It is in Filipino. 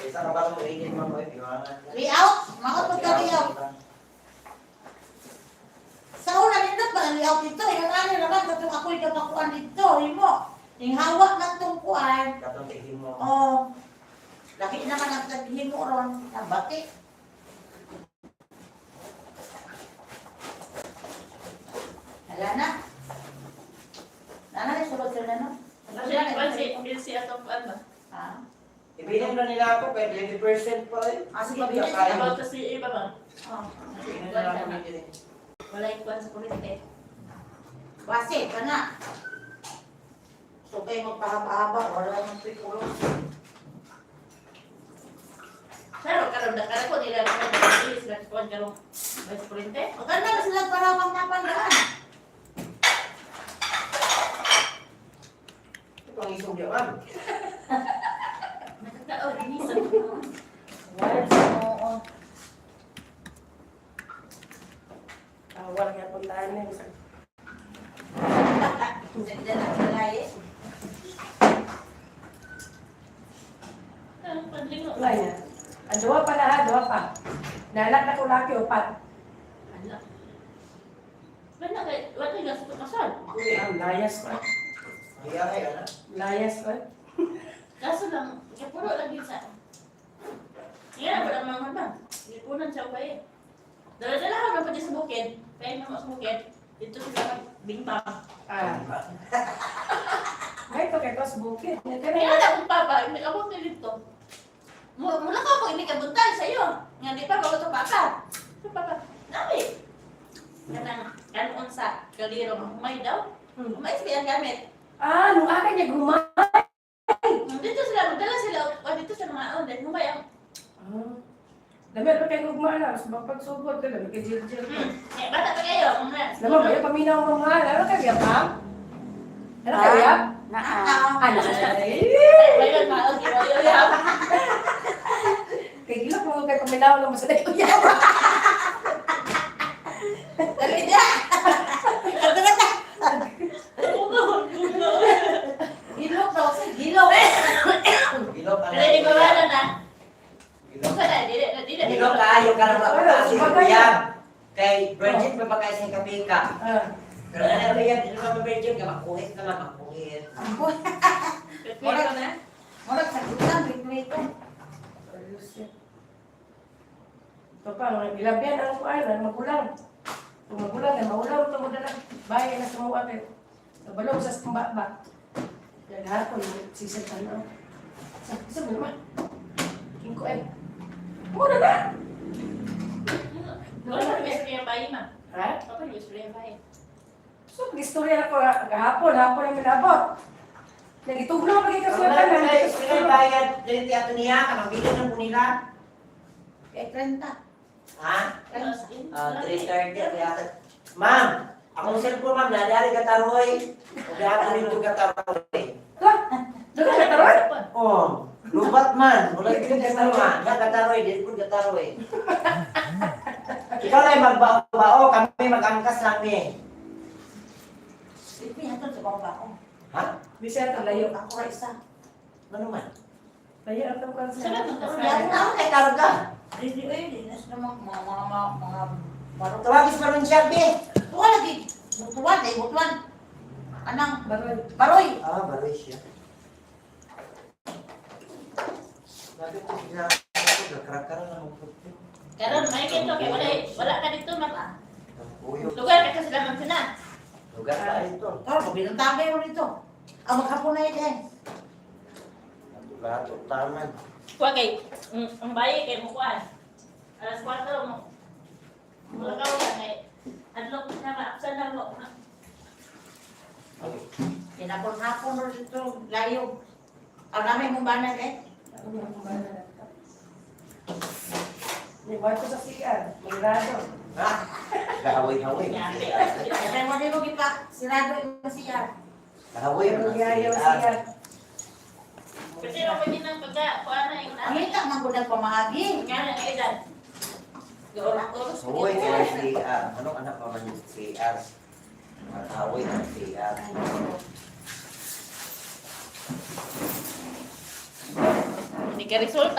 Isa ka ba mo ingin mo mo Layout, makot magka-layout. Sa una nito pa layout dito, yung ano naman katong ako'y kapakuan dito, mo. Yung hawak ng tungkuan. katong tingin mo. Oh. Laki naman ang taghin mo ron, nabati. Wala na. Nana, sulod sila no? Bilsi atong ano? Ha? Ibilang na nila ako, pero 20% pa eh. Sige, bilis. About kasi iba ba? Oh. Ibilang na lang kami din. Wala ikuan sa kulit eh. Base, ka na. So kayo magpahaba-haba, wala yung pikulo. Pero karon na ko nila na bilis na kuan karong mas kulinte. Maganda na sila para magpapandaan. Ito ang isong diyan. Nakakao ni sa Words, oo. Awal nga puntahan niya. Ganda na sila eh. ang panlingo. Wala niya. Ang duwa pa na ha, duwa pa. Nanak na ko laki upat. Ala. Wala kay gasto kasal. Ang layas pa. Kaya ay ano? Layas pa. Kaso lang, kapuro lang din sa. Yan ba ang mga ba? Lipunan siya pa eh. Dala-dala ako na pa sa bukid. Kaya naman sa bukid. Dito sila bingbang. Ah. Ay, ito kay Tos Bukid. Kaya na akong papa, hindi ako nilito. Mula ka ako, hindi ka buntay sa iyo. Nga di pa, bago ito papa. Ito papa, dami. Kanang sa kaliro, humay daw. Humay siya ang gamit. Ah, nung akin niya gumay. Dito sila, magdala sila, dito sa mga online, humay ang. Ah. Dami pa kayo gugma na. Mas mapagsugod ka lang. Kajil-jil. Bata pa kayo, mga. Naman ba yung paminaw ng mahal? Ano ka biyap? Ano ka biyap? Ano ka ay? Mayroon maog, iwayo-yaw. Kay gilak mo kay paminaw ng masaday ko yan. Dali na! Gilok daw sa gilok. Gilok ka Pero di ba wala na? Gilok. Bukan na, di na. Gilok ka, yung karang kasi yan. Kay Bridget, mapakain sa kapika. Pero ano yan, hindi naman Bridget, makuhit ka lang, makuhit. Pero na? Murag sa gutang, ritmo-ritmo. Ito pa, mga bilabyan ang kuan, ang magulang. Kung magulang, ay maulang ito mo na bayan na sumuha kayo. Nabalog sa kumbaba. Yan hapon, sisintan na. Sa mo naman. King ko ay. Muna na! Wala pa may spray ang bayi, ma. Ha? Wala pa may spray ang bayi. So, mag-istorya na ko hapon hapon ang minabot. Nagitugnaw pa kayo Pero kasi wala ka na kayo, pinagbayad, dito ato niya, kamabili ng punila. Kay 30. Ha? 30. 3:30, kaya ma'am, akong cellphone ma'am, nadari ka taroy. Kaya ako rin kataroy. Ha? Doon ka taroy? Oh, lubat man. Mula ito ka taroy. Kataroy, di ko kataroy. Ikaw na magbao-bao, kami mag-angkas lang ni. Ito yan sa baba ko. Ha? Bisa ka layo. Ako ra isa. Ano man? Layo ang tungkol sa... Yan na ako kay karga. Hindi dinas namang mga barok. Tawagis pa rin siya, be. Tuwa lagi. Butuan, eh, butuan. Anang, Baroy. baroy. Ah, baloy siya. Sabi ko siya, nagkarakara na ng puti. Karon may kito kay wala ka dito mata. Ang puyo. Lugar ka kasi naman sina. Lugar pa ito. Tara, mabilang tagay mo dito. Ang maghapon na yun eh. Lahat utaman. Kuha kay ang bayi kay mo kuan. Alas 4 mo. Wala ka wala kay adlok na maapsan na mo. Kinapon-hapon mo dito, layo. Ang namin mong banag eh. May barko sa CR. Magrado. Ha? Kahawi-hawi. Kaya mo din mo gipa, sirado yung siya. Kahawi. May nagyayaw CR. Kasi mo pwede nang pagka kuan na yung Ang hita man ko pamahagi. nga na edad. Oras. Uy, kaya CR. Anong anak pa man yung CR? Kahawi ng CR. Hindi ka resulta.